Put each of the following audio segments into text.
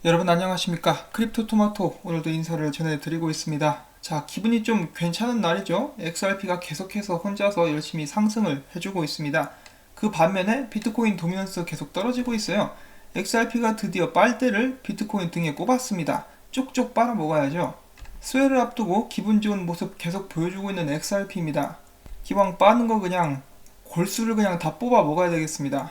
여러분 안녕하십니까? 크립토토마토 오늘도 인사를 전해드리고 있습니다. 자, 기분이 좀 괜찮은 날이죠? XRP가 계속해서 혼자서 열심히 상승을 해주고 있습니다. 그 반면에 비트코인 도미넌스 계속 떨어지고 있어요. XRP가 드디어 빨대를 비트코인 등에 꼽았습니다. 쪽쪽 빨아먹어야죠. 수혜를 앞두고 기분 좋은 모습 계속 보여주고 있는 XRP입니다. 기왕 빠는 거 그냥 골수를 그냥 다 뽑아 먹어야 되겠습니다.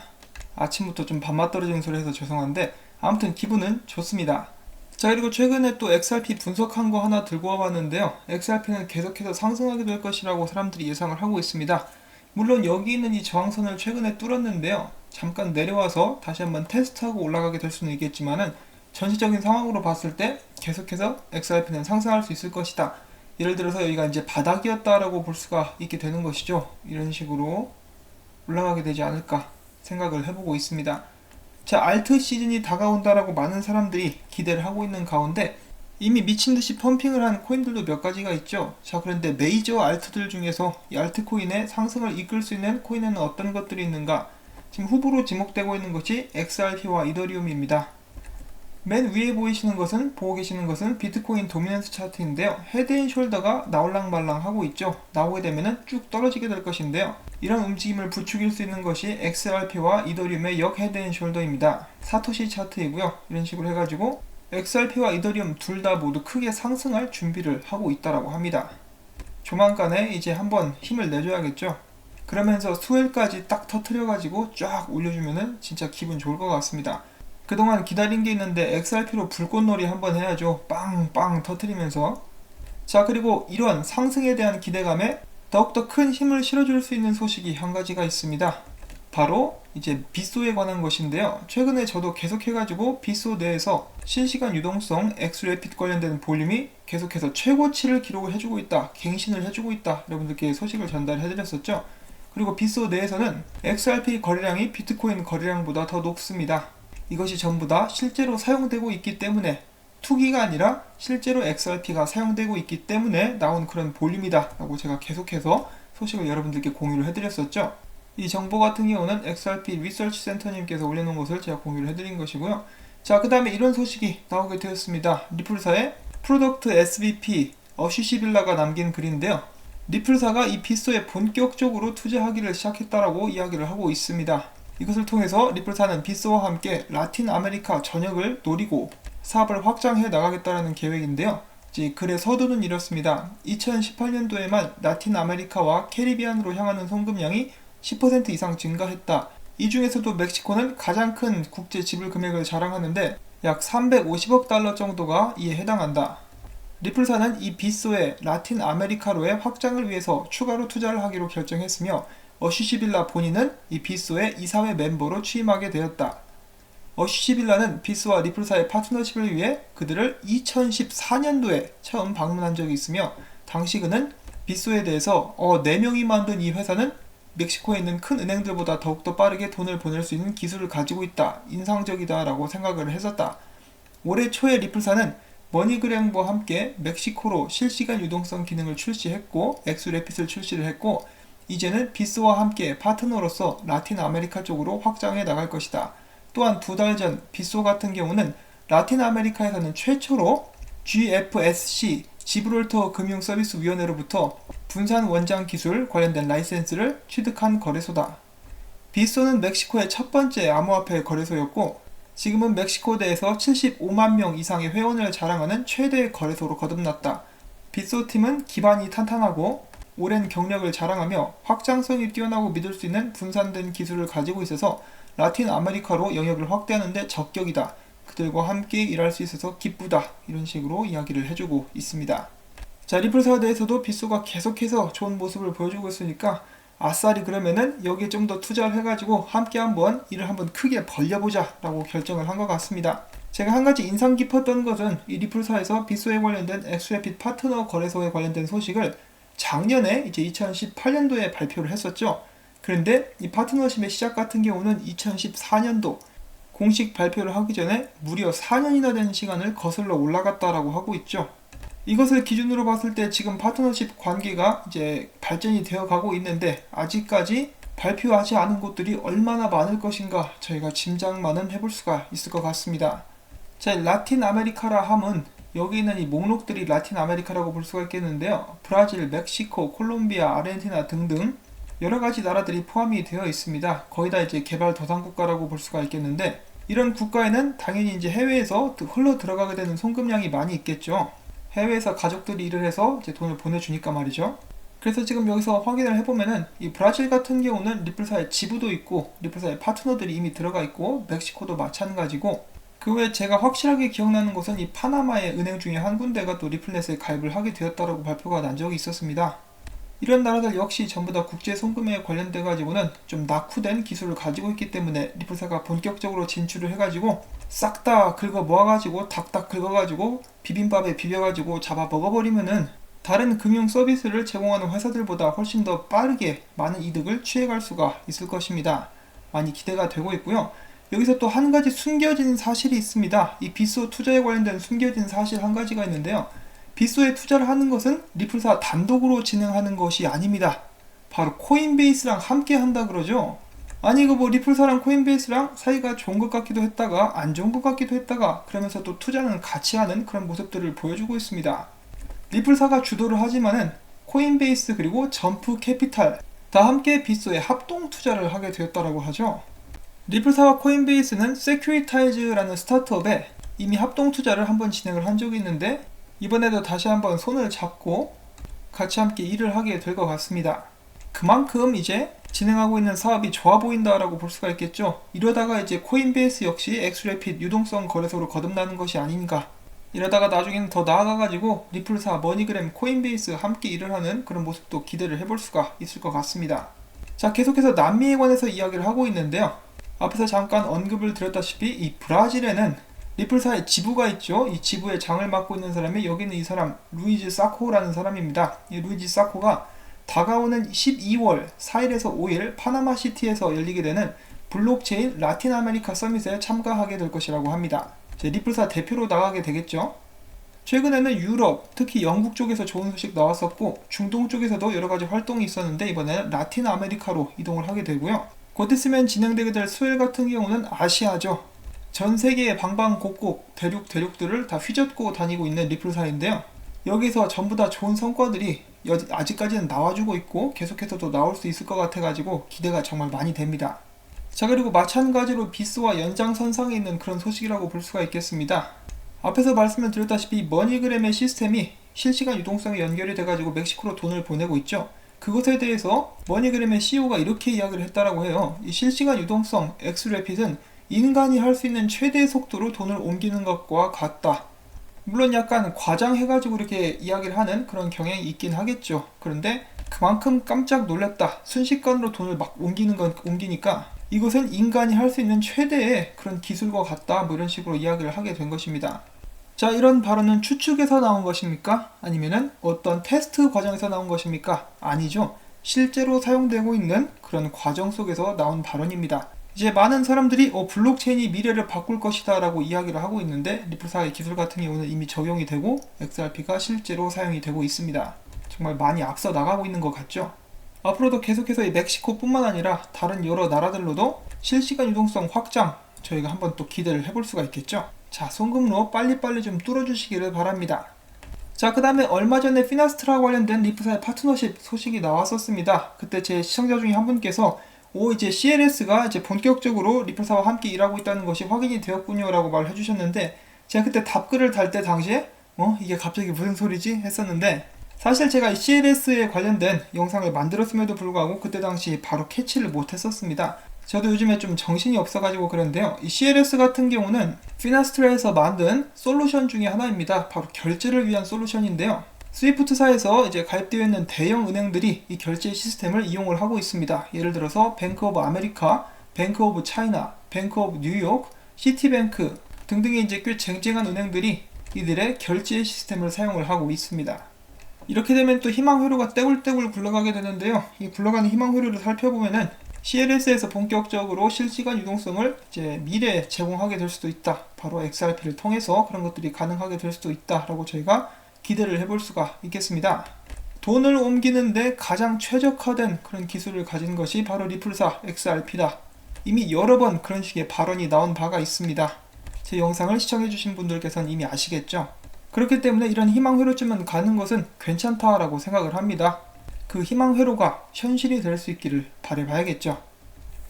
아침부터 좀 밥맛 떨어지는 소리 해서 죄송한데 아무튼 기분은 좋습니다. 자, 그리고 최근에 또 XRP 분석한 거 하나 들고 와봤는데요. XRP는 계속해서 상승하게 될 것이라고 사람들이 예상을 하고 있습니다. 물론 여기 있는 이 저항선을 최근에 뚫었는데요. 잠깐 내려와서 다시 한번 테스트하고 올라가게 될 수는 있겠지만은 전체적인 상황으로 봤을 때 계속해서 XRP는 상승할 수 있을 것이다. 예를 들어서 여기가 이제 바닥이었다라고 볼 수가 있게 되는 것이죠. 이런 식으로 올라가게 되지 않을까 생각을 해보고 있습니다. 자, 알트 시즌이 다가온다라고 많은 사람들이 기대를 하고 있는 가운데 이미 미친듯이 펌핑을 한 코인들도 몇 가지가 있죠. 자, 그런데 메이저 알트들 중에서 이 알트코인의 상승을 이끌 수 있는 코인에는 어떤 것들이 있는가? 지금 후보로 지목되고 있는 것이 XRP와 이더리움입니다. 맨 위에 보고 계시는 것은 비트코인 도미넌스 차트인데요. 헤드앤숄더가 나올랑말랑 하고 있죠. 나오게 되면은 쭉 떨어지게 될 것인데요. 이런 움직임을 부추길 수 있는 것이 XRP와 이더리움의 역 헤드앤숄더입니다. 사토시 차트이고요. 이런 식으로 해가지고 XRP와 이더리움 둘 다 모두 크게 상승할 준비를 하고 있다라고 합니다. 조만간에 이제 한번 힘을 내줘야겠죠. 그러면서 수혜까지 딱 터트려가지고 쫙 올려주면은 진짜 기분 좋을 것 같습니다. 그동안 기다린 게 있는데 XRP로 불꽃놀이 한번 해야죠. 빵빵 터트리면서. 자, 그리고 이런 상승에 대한 기대감에 더욱더 큰 힘을 실어줄 수 있는 소식이 한 가지가 있습니다. 바로 이제 빗소에 관한 것인데요. 최근에 저도 계속해가지고 빗소 내에서 실시간 유동성 엑스래핏 관련된 볼륨이 계속해서 최고치를 기록을 해주고 있다. 갱신을 해주고 있다. 여러분들께 소식을 전달해드렸었죠. 그리고 빗소 내에서는 XRP 거래량이 비트코인 거래량보다 더 높습니다. 이것이 전부 다 실제로 사용되고 있기 때문에 투기가 아니라 실제로 XRP가 사용되고 있기 때문에 나온 그런 볼륨이다 라고 제가 계속해서 소식을 여러분들께 공유를 해드렸었죠. 이 정보 같은 경우는 XRP 리서치 센터님께서 올려놓은 것을 제가 공유를 해드린 것이고요. 자, 그 다음에 이런 소식이 나오게 되었습니다. 리플사의 프로덕트 SVP 어쉬시빌라가 남긴 글인데요. 리플사가 이 빗소에 본격적으로 투자하기를 시작했다라고 이야기를 하고 있습니다. 이것을 통해서 리플사는 빗소와 함께 라틴 아메리카 전역을 노리고 사업을 확장해 나가겠다는 계획인데요. 글의 서두는 이렇습니다. 2018년도에만 라틴 아메리카와 캐리비안으로 향하는 송금량이 10% 이상 증가했다. 이 중에서도 멕시코는 가장 큰 국제 지불 금액을 자랑하는데 약 350억 달러 정도가 이에 해당한다. 리플사는 이 빗소의 라틴 아메리카로의 확장을 위해서 추가로 투자를 하기로 결정했으며 어쉬시빌라 본인은 이 빗소의 이사회 멤버로 취임하게 되었다. 어쉬시빌라는 빗소와 리플사의 파트너십을 위해 그들을 2014년도에 처음 방문한 적이 있으며 당시 그는 빗소에 대해서 4명이 만든 이 회사는 멕시코에 있는 큰 은행들보다 더욱더 빠르게 돈을 보낼 수 있는 기술을 가지고 있다. 인상적이다 라고 생각을 했었다. 올해 초에 리플사는 머니그램과 함께 멕시코로 실시간 유동성 기능을 출시했고 엑스래핏을 출시를 했고 이제는 빗소와 함께 파트너로서 라틴 아메리카 쪽으로 확장해 나갈 것이다. 또한 2달 전 빗소 같은 경우는 라틴 아메리카에서는 최초로 GFSC 지브롤터 금융서비스위원회로부터 분산 원장 기술 관련된 라이센스를 취득한 거래소다. 빗소는 멕시코의 첫 번째 암호화폐 거래소였고 지금은 멕시코 내에서 75만 명 이상의 회원을 자랑하는 최대 거래소로 거듭났다. 빗소 팀은 기반이 탄탄하고 오랜 경력을 자랑하며 확장성이 뛰어나고 믿을 수 있는 분산된 기술을 가지고 있어서 라틴 아메리카로 영역을 확대하는 데 적격이다. 그들과 함께 일할 수 있어서 기쁘다. 이런 식으로 이야기를 해주고 있습니다. 자, 리플사에 대해서도 빗소가 계속해서 좋은 모습을 보여주고 있으니까 아싸리 그러면은 여기에 좀 더 투자를 해가지고 함께 한번 일을 한번 크게 벌려보자 라고 결정을 한 것 같습니다. 제가 한 가지 인상 깊었던 것은 이 리플사에서 빗소에 관련된 엑스래핏 파트너 거래소에 관련된 소식을 작년에 이제 2018년도에 발표를 했었죠. 그런데 이 파트너십의 시작 같은 경우는 2014년도 공식 발표를 하기 전에 무려 4년이나 된 시간을 거슬러 올라갔다라고 하고 있죠. 이것을 기준으로 봤을 때 지금 파트너십 관계가 이제 발전이 되어 가고 있는데 아직까지 발표하지 않은 곳들이 얼마나 많을 것인가 저희가 짐작만은 해볼 수가 있을 것 같습니다. 자, 라틴 아메리카라 함은 여기 있는 이 목록들이 라틴 아메리카라고 볼 수가 있겠는데요. 브라질, 멕시코, 콜롬비아, 아르헨티나 등등 여러 가지 나라들이 포함이 되어 있습니다. 거의 다 이제 개발도상국가라고 볼 수가 있겠는데, 이런 국가에는 당연히 이제 해외에서 흘러 들어가게 되는 송금량이 많이 있겠죠. 해외에서 가족들이 일을 해서 이제 돈을 보내주니까 말이죠. 그래서 지금 여기서 확인을 해보면은 이 브라질 같은 경우는 리플사의 지부도 있고 리플사의 파트너들이 이미 들어가 있고, 멕시코도 마찬가지고, 그 외에 제가 확실하게 기억나는 것은 이 파나마의 은행 중에 한 군데가 또 리플넷에 가입을 하게 되었다라고 발표가 난 적이 있었습니다. 이런 나라들 역시 전부 다 국제 송금에 관련돼 가지고는 좀 낙후된 기술을 가지고 있기 때문에 리플사가 본격적으로 진출을 해가지고 싹 다 긁어 모아가지고 닥닥 긁어가지고 비빔밥에 비벼가지고 잡아 먹어버리면은 다른 금융 서비스를 제공하는 회사들보다 훨씬 더 빠르게 많은 이득을 취해갈 수가 있을 것입니다. 많이 기대가 되고 있고요. 여기서 또 한 가지 숨겨진 사실이 있습니다. 이 빗소 투자에 관련된 숨겨진 사실 한 가지가 있는데요. 빗소에 투자를 하는 것은 리플사 단독으로 진행하는 것이 아닙니다. 바로 코인베이스랑 함께 한다 그러죠. 아니 이거 뭐 리플사랑 코인베이스랑 사이가 좋은 것 같기도 했다가 안 좋은 것 같기도 했다가, 그러면서 또 투자는 같이 하는 그런 모습들을 보여주고 있습니다. 리플사가 주도를 하지만은 코인베이스 그리고 점프 캐피탈 다 함께 빗소에 합동 투자를 하게 되었다라고 하죠. 리플사와 코인베이스는 세큐리타이즈라는 스타트업에 이미 합동 투자를 한번 진행을 한 적이 있는데, 이번에도 다시 한번 손을 잡고 같이 함께 일을 하게 될 것 같습니다. 그만큼 이제 진행하고 있는 사업이 좋아 보인다라고 볼 수가 있겠죠. 이러다가 이제 코인베이스 역시 엑스래핏 유동성 거래소로 거듭나는 것이 아닌가. 이러다가 나중에는 더 나아가가지고 리플사, 머니그램, 코인베이스 함께 일을 하는 그런 모습도 기대를 해볼 수가 있을 것 같습니다. 자, 계속해서 남미에 관해서 이야기를 하고 있는데요. 앞에서 잠깐 언급을 드렸다시피 이 브라질에는 리플사의 지부가 있죠. 이 지부의 장을 맡고 있는 사람이 여기 있는 이 사람 루이즈 사코라는 사람입니다. 이 루이즈 사코가 다가오는 12월 4일에서 5일 파나마시티에서 열리게 되는 블록체인 라틴 아메리카 서밋에 참가하게 될 것이라고 합니다. 이제 리플사 대표로 나가게 되겠죠. 최근에는 유럽, 특히 영국 쪽에서 좋은 소식 나왔었고, 중동 쪽에서도 여러 가지 활동이 있었는데 이번에는 라틴 아메리카로 이동을 하게 되고요. 곧 있으면 진행되게 될 수요일 같은 경우는 아시아죠. 전 세계의 방방곡곡 대륙들을 다 휘젓고 다니고 있는 리플사인데요. 여기서 전부 다 좋은 성과들이 아직까지는 나와주고 있고 계속해서 또 나올 수 있을 것 같아가지고 기대가 정말 많이 됩니다. 자, 그리고 마찬가지로 빗소와 연장선상에 있는 그런 소식이라고 볼 수가 있겠습니다. 앞에서 말씀을 드렸다시피 머니그램의 시스템이 실시간 유동성에 연결이 돼가지고 멕시코로 돈을 보내고 있죠. 그것에 대해서 머니그램의 CEO가 이렇게 이야기를 했다라고 해요. 이 실시간 유동성 엑스래핏은 인간이 할 수 있는 최대 속도로 돈을 옮기는 것과 같다. 물론 약간 과장해가지고 이렇게 이야기를 하는 그런 경향이 있긴 하겠죠. 그런데 그만큼 깜짝 놀랐다. 순식간으로 돈을 막 옮기니까 이것은 인간이 할 수 있는 최대의 그런 기술과 같다. 뭐 이런 식으로 이야기를 하게 된 것입니다. 자, 이런 발언은 추측에서 나온 것입니까? 아니면은 어떤 테스트 과정에서 나온 것입니까? 아니죠. 실제로 사용되고 있는 그런 과정 속에서 나온 발언입니다. 이제 많은 사람들이 블록체인이 미래를 바꿀 것이다 라고 이야기를 하고 있는데, 리플사의 기술 같은 경우는 이미 적용이 되고 XRP가 실제로 사용이 되고 있습니다. 정말 많이 앞서 나가고 있는 것 같죠. 앞으로도 계속해서 이 멕시코뿐만 아니라 다른 여러 나라들로도 실시간 유동성 확장 저희가 한번 또 기대를 해볼 수가 있겠죠. 자, 송금로 빨리빨리 좀 뚫어주시기를 바랍니다. 자, 그 다음에 얼마 전에 피나스트라 관련된 리플사의 파트너십 소식이 나왔었습니다. 그때 제 시청자 중에 한 분께서 이제 CLS가 이제 본격적으로 리플사와 함께 일하고 있다는 것이 확인이 되었군요 라고 말을 해주셨는데, 제가 그때 답글을 달 때 당시에 이게 갑자기 무슨 소리지? 했었는데, 사실 제가 이 CLS에 관련된 영상을 만들었음에도 불구하고 그때 당시 바로 캐치를 못했었습니다. 저도 요즘에 좀 정신이 없어가지고 그런데요. 이 CLS 같은 경우는 피나스트라에서 만든 솔루션 중에 하나입니다. 바로 결제를 위한 솔루션인데요. 스위프트사에서 이제 가입되어 있는 대형 은행들이 이 결제 시스템을 이용을 하고 있습니다. 예를 들어서 뱅크 오브 아메리카, 뱅크 오브 차이나, 뱅크 오브 뉴욕, 시티뱅크 등등의 이제 꽤 쟁쟁한 은행들이 이들의 결제 시스템을 사용을 하고 있습니다. 이렇게 되면 또 희망 회로가 떼굴떼굴 굴러가게 되는데요. 이 굴러가는 희망 회로를 살펴보면은 CLS에서 본격적으로 실시간 유동성을 이제 미래에 제공하게 될 수도 있다. 바로 XRP를 통해서 그런 것들이 가능하게 될 수도 있다라고 저희가 기대를 해볼 수가 있겠습니다. 돈을 옮기는데 가장 최적화된 그런 기술을 가진 것이 바로 리플사 XRP다. 이미 여러 번 그런 식의 발언이 나온 바가 있습니다. 제 영상을 시청해주신 분들께서는 이미 아시겠죠? 그렇기 때문에 이런 희망회로쯤은 가는 것은 괜찮다라고 생각을 합니다. 그 희망회로가 현실이 될 수 있기를 바라봐야겠죠.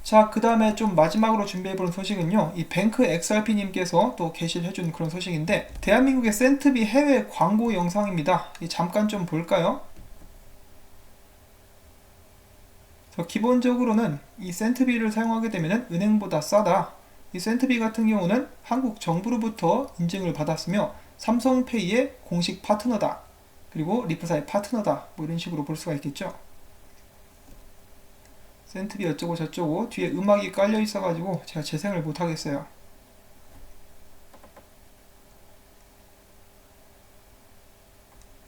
자, 그 다음에 좀 마지막으로 준비해본 소식은요, 이 뱅크 XRP님께서 또 게시를 해준 그런 소식인데, 대한민국의 센트비 해외 광고 영상입니다. 잠깐 좀 볼까요? 기본적으로는 이 센트비를 사용하게 되면 은행보다 싸다. 이 센트비 같은 경우는 한국 정부로부터 인증을 받았으며 삼성페이의 공식 파트너다. 그리고 리프사의 파트너다. 뭐 이런 식으로 볼 수가 있겠죠. 센트비 어쩌고 저쩌고 뒤에 음악이 깔려 있어가지고 제가 재생을 못하겠어요.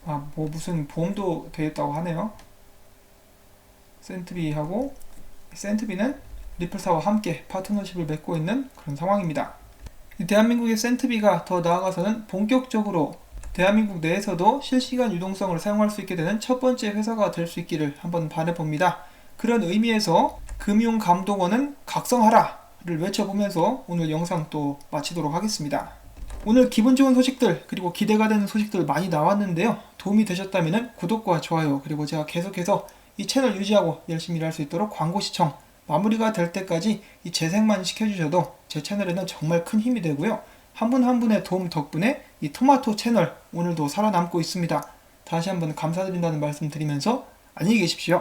아, 뭐 무슨 보험도 되겠다고 하네요. 센트비하고, 센트비는 리플사와 함께 파트너십을 맺고 있는 그런 상황입니다. 대한민국의 센트비가 더 나아가서는 본격적으로 대한민국 내에서도 실시간 유동성을 사용할 수 있게 되는 첫 번째 회사가 될 수 있기를 한번 바라봅니다. 그런 의미에서 금융감독원은 각성하라를 외쳐보면서 오늘 영상 또 마치도록 하겠습니다. 오늘 기분 좋은 소식들 그리고 기대가 되는 소식들 많이 나왔는데요. 도움이 되셨다면 구독과 좋아요, 그리고 제가 계속해서 이 채널 유지하고 열심히 일할 수 있도록 광고 시청 마무리가 될 때까지 이 재생만 시켜주셔도 제 채널에는 정말 큰 힘이 되고요. 한 분 한 분의 도움 덕분에 이 토마토 채널 오늘도 살아남고 있습니다. 다시 한번 감사드린다는 말씀 드리면서 안녕히 계십시오.